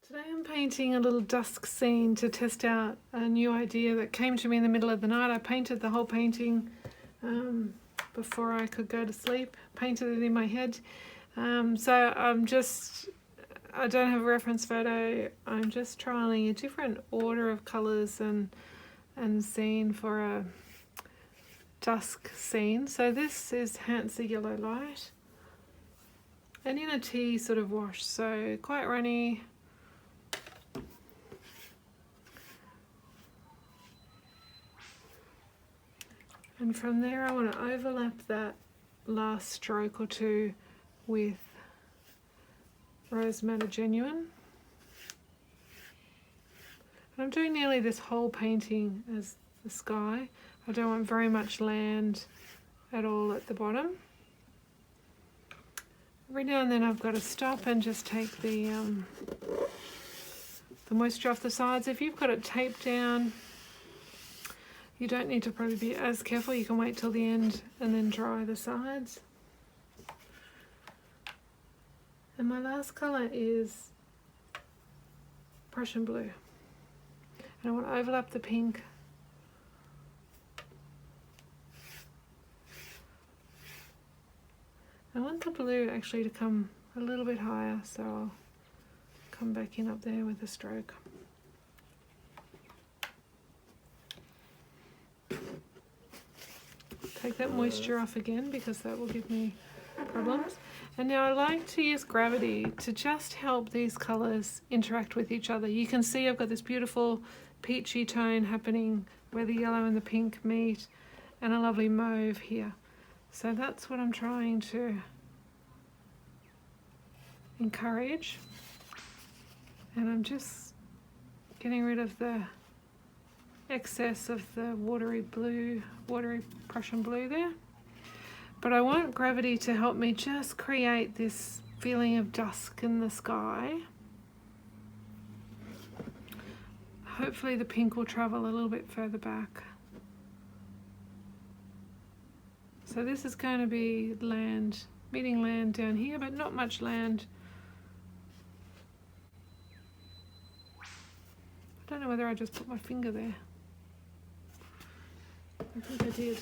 Today I'm painting a little dusk scene to test out a new idea that came to me in the middle of the night. I painted the whole painting before I could go to sleep, painted it in my head. I don't have a reference photo. I'm just trialing a different order of colours and scene for a dusk scene. So this is Hansa Yellow Light and in a tea sort of wash, so quite runny. And from there I want to overlap that last stroke or two with Rose Madder Genuine. And I'm doing nearly this whole painting as the sky. I don't want very much land at all at the bottom. Every now and then I've got to stop and just take the moisture off the sides. If you've got it taped down, you don't need to probably be as careful. You can wait till the end and then dry the sides. And my last colour is Prussian blue. And I want to overlap the pink. I want the blue actually to come a little bit higher, so I'll come back in up there with a stroke. Take that moisture off again because that will give me problems. And now I like to use gravity to just help these colours interact with each other. You can see I've got this beautiful peachy tone happening where the yellow and the pink meet, and a lovely mauve here. So that's what I'm trying to encourage. And I'm just getting rid of the excess of the watery Prussian blue there. But I want gravity to help me just create this feeling of dusk in the sky. Hopefully the pink will travel a little bit further back. So this is going to be land, meeting land down here, but not much land. I don't know whether I just put my finger there. I think I did.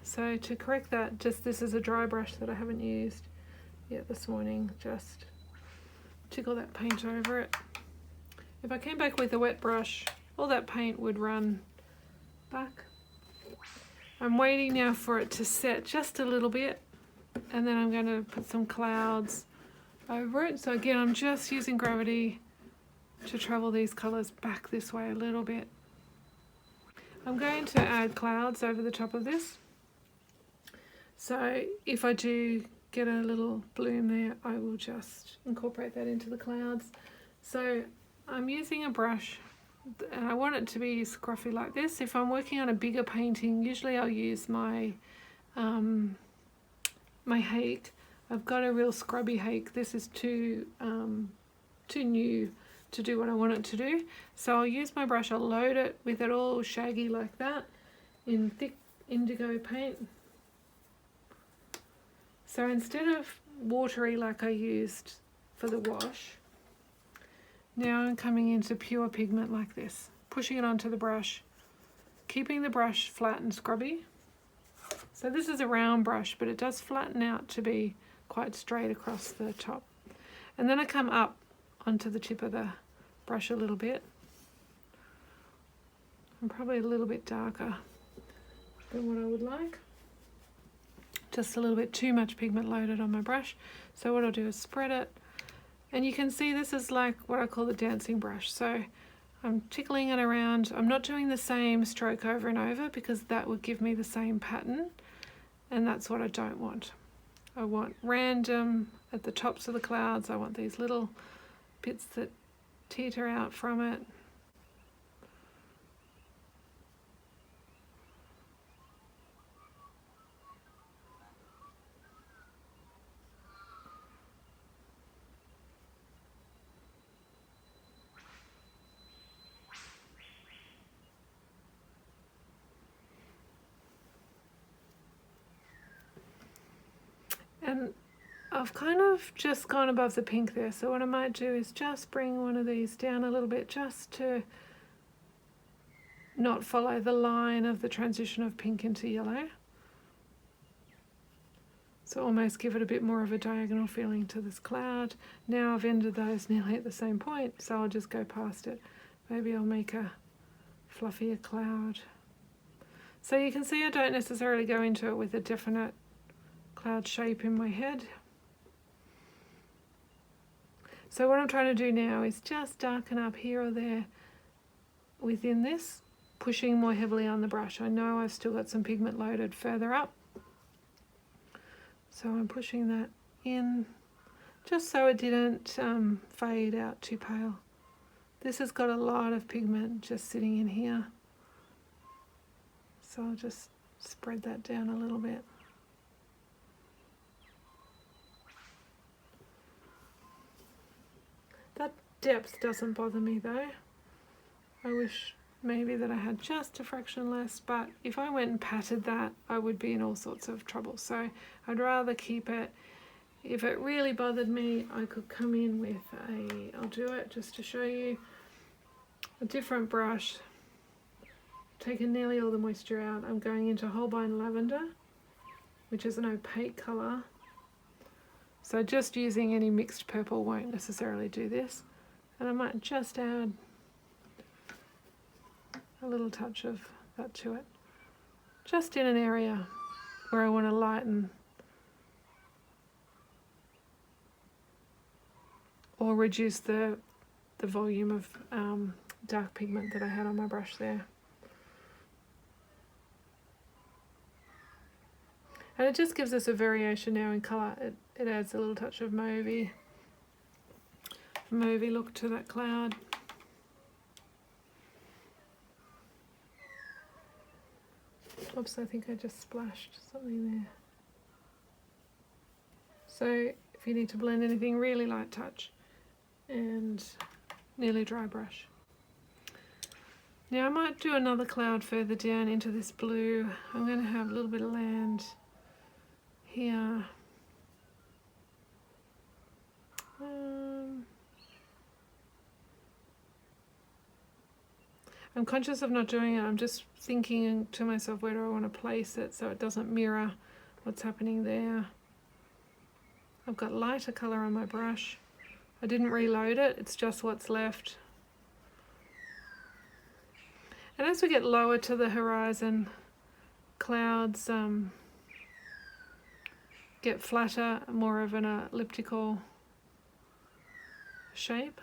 So to correct that, this is a dry brush that I haven't used yet this morning. Just tickle that paint over it. If I came back with a wet brush, all that paint would run back. I'm waiting now for it to set just a little bit, and then I'm going to put some clouds over it. So again, I'm just using gravity to travel these colours back this way a little bit. I'm going to add clouds over the top of this. So if I do get a little bloom there, I will just incorporate that into the clouds. So I'm using a brush and I want it to be scruffy like this. If I'm working on a bigger painting, usually I'll use my my hake. I've got a real scrubby hake. This is too new to do what I want it to do. So I'll use my brush, I'll load it with it all shaggy like that in thick indigo paint. So instead of watery like I used for the wash, now I'm coming into pure pigment like this, pushing it onto the brush, keeping the brush flat and scrubby. So this is a round brush, but it does flatten out to be quite straight across the top. And then I come up onto the tip of the brush a little bit. I'm probably a little bit darker than what I would like. Just a little bit too much pigment loaded on my brush. So what I'll do is spread it. And you can see this is like what I call the dancing brush. So I'm tickling it around. I'm not doing the same stroke over and over because that would give me the same pattern. And that's what I don't want. I want random at the tops of the clouds. I want these little bits that teeter out from it. And I've kind of just gone above the pink there, so what I might do is just bring one of these down a little bit just to not follow the line of the transition of pink into yellow. So almost give it a bit more of a diagonal feeling to this cloud. Now I've ended those nearly at the same point, so I'll just go past it. Maybe I'll make a fluffier cloud. So you can see I don't necessarily go into it with a definite cloud shape in my head. So what I'm trying to do now is just darken up here or there within this, pushing more heavily on the brush. I know I've still got some pigment loaded further up, so I'm pushing that in just so it didn't fade out too pale. This has got a lot of pigment just sitting in here, so I'll just spread that down a little bit. That depth doesn't bother me though. I wish maybe that I had just a fraction less, but if I went and patted that, I would be in all sorts of trouble. So I'd rather keep it. If it really bothered me, I could come in with I'll do it just to show you, a different brush. Taken nearly all the moisture out. I'm going into Holbein Lavender, which is an opaque colour. So just using any mixed purple won't necessarily do this. And I might just add a little touch of that to it, just in an area where I want to lighten or reduce the volume of dark pigment that I had on my brush there. And it just gives us a variation now in colour. It adds a little touch of mauvey look to that cloud. Oops, I think I just splashed something there. So if you need to blend anything, really light touch and nearly dry brush. Now I might do another cloud further down into this blue. I'm going to have a little bit of land here. I'm conscious of not doing it. I'm just thinking to myself, where do I want to place it so it doesn't mirror what's happening there. I've got lighter colour on my brush. I didn't reload it, it's just what's left. And as we get lower to the horizon, clouds get flatter, more of an elliptical shape.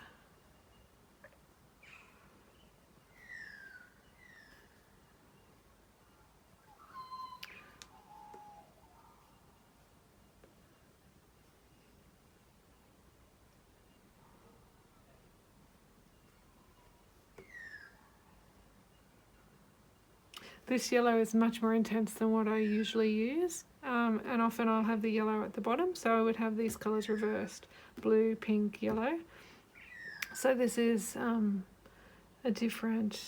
This yellow is much more intense than what I usually use, and often I'll have the yellow at the bottom, so I would have these colours reversed, blue, pink, yellow. So this is a different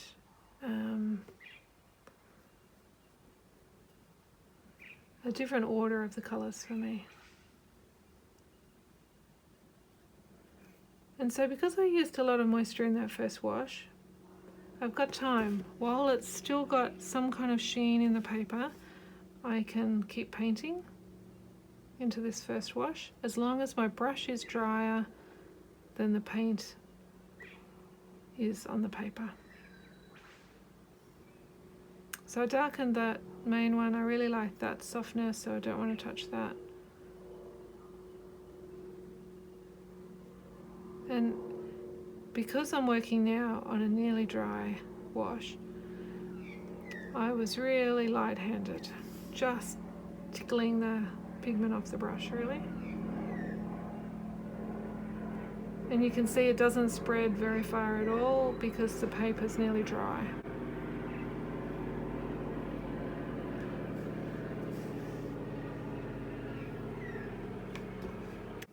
order of the colours for me. And so because I used a lot of moisture in that first wash, I've got time. While it's still got some kind of sheen in the paper, I can keep painting into this first wash. As long as my brush is drier than the paint is on the paper. So I darkened that main one. I really like that softness, so I don't want to touch that. And because I'm working now on a nearly dry wash, I was really light-handed, just tickling the pigment off the brush, really. And you can see it doesn't spread very far at all because the paper's nearly dry.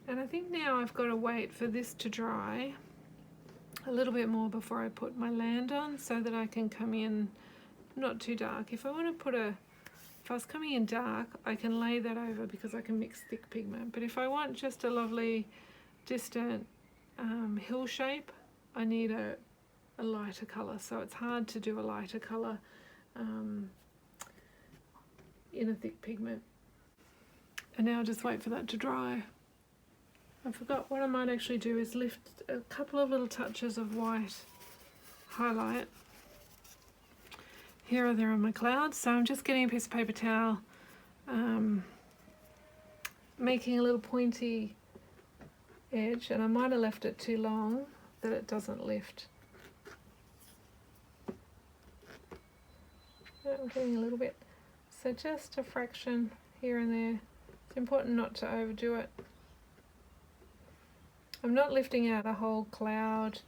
And I think now I've got to wait for this to dry a little bit more before I put my land on, so that I can come in not too dark. If I want to put a if I was coming in dark, I can lay that over because I can mix thick pigment. But if I want just a lovely distant hill shape, I need a lighter colour. So it's hard to do a lighter colour in a thick pigment. And now just wait for that to dry. I forgot, what I might actually do is lift a couple of little touches of white highlight here or there on my clouds. So I'm just getting a piece of paper towel, making a little pointy edge, and I might have left it too long that it doesn't lift. I'm getting a little bit, so just a fraction here and there. It's important not to overdo it. I'm not lifting out a whole cloud.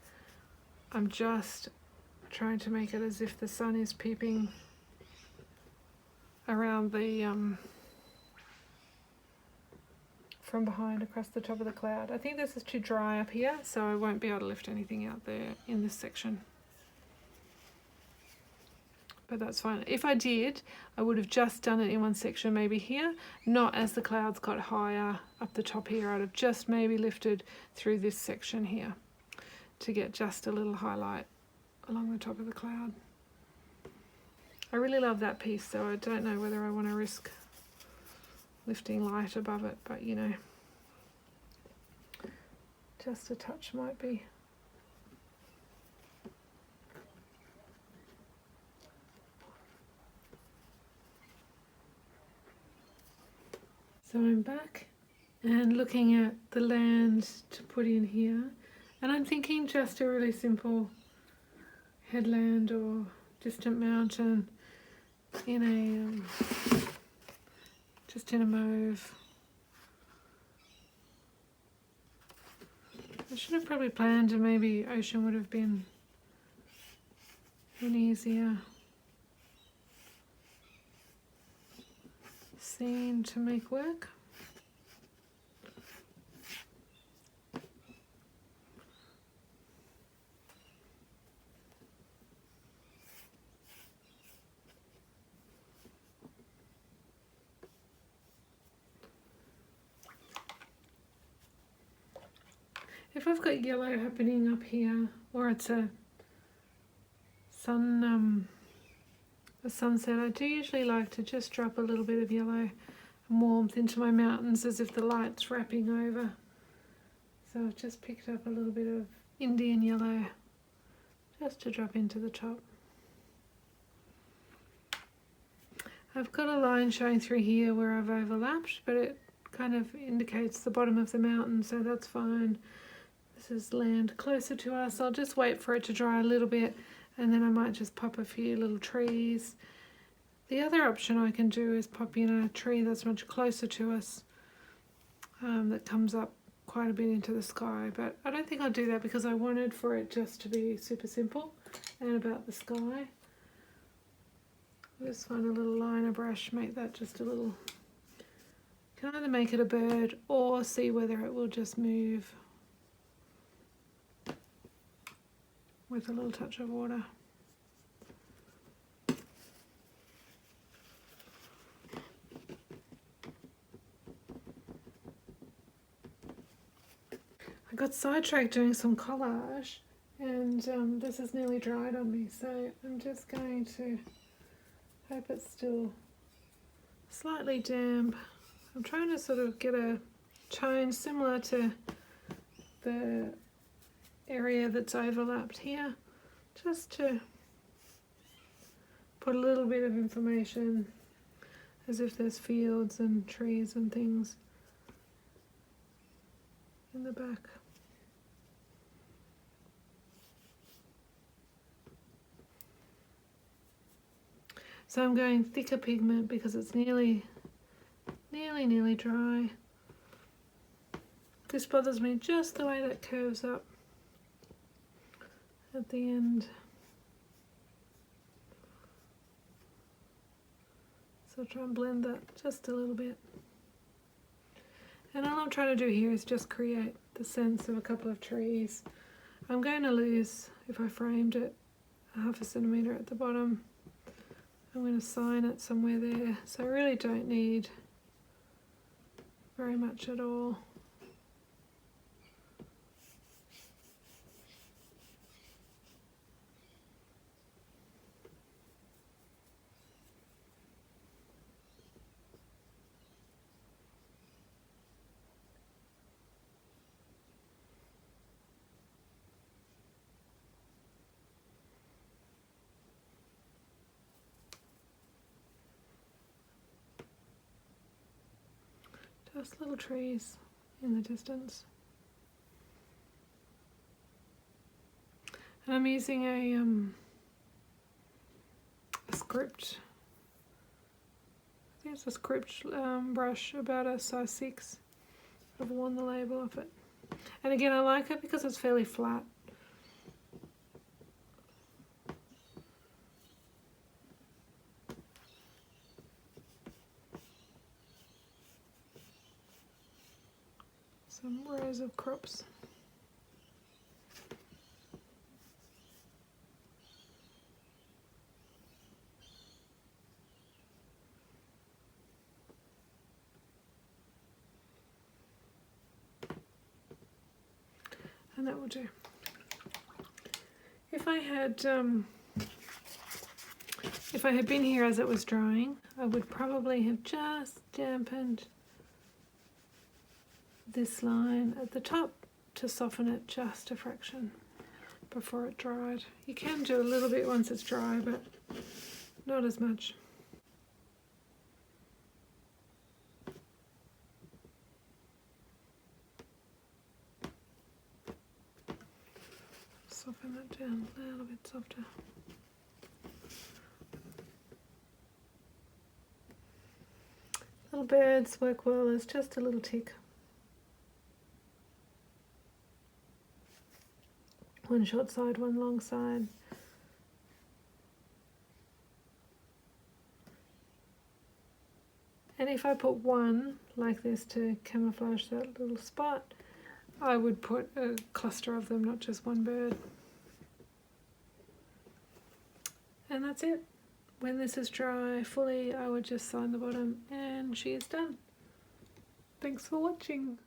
I'm just trying to make it as if the sun is peeping around the from behind across the top of the cloud. I think this is too dry up here, so I won't be able to lift anything out there in this section. But that's fine. If I did, I would have just done it in one section, maybe here, not as the clouds got higher up the top here. I'd have just maybe lifted through this section here to get just a little highlight along the top of the cloud. I really love that piece, so I don't know whether I want to risk lifting light above it, but you know, just a touch might be. So I'm back and looking at the land to put in here, and I'm thinking just a really simple headland or distant mountain in a just in a mauve. I should have probably planned, and maybe ocean would have been an easier scene to make work. If I've got yellow happening up here, or it's a sunset, I do usually like to just drop a little bit of yellow and warmth into my mountains as if the light's wrapping over. So I've just picked up a little bit of Indian yellow just to drop into the top. I've got a line showing through here where I've overlapped, but it kind of indicates the bottom of the mountain, so that's fine. This is land closer to us. I'll just wait for it to dry a little bit, and then I might just pop a few little trees. The other option I can do is pop in a tree that's much closer to us, that comes up quite a bit into the sky, but I don't think I'll do that because I wanted for it just to be super simple and about the sky. I'll just find a little liner brush, make that just a little, can either make it a bird or see whether it will just move with a little touch of water. I got sidetracked doing some collage, and this is nearly dried on me, so I'm just going to hope it's still slightly damp. I'm trying to sort of get a tone similar to the area that's overlapped here, just to put a little bit of information as if there's fields and trees and things in the back. So I'm going thicker pigment because it's nearly dry. This bothers me just the way that curves up at the end. So try and blend that just a little bit. And all I'm trying to do here is just create the sense of a couple of trees. I'm going to lose, if I framed it, 0.5 centimetre at the bottom. I'm going to sign it somewhere there, so I really don't need very much at all. Just little trees in the distance. And I'm using a script. I think it's a script brush, about a size 6. I've worn the label off it. And again, I like it because it's fairly flat. Some rows of crops. And that will do. If I had been here as it was drying, I would probably have just dampened this line at the top to soften it just a fraction before it dried. You can do a little bit once it's dry, but not as much. Soften that down a little bit softer. Little birds work well as just a little tick. One short side, one long side. And if I put one like this to camouflage that little spot, I would put a cluster of them, not just one bird. And that's it. When this is dry fully, I would just sign the bottom and she is done. Thanks for watching.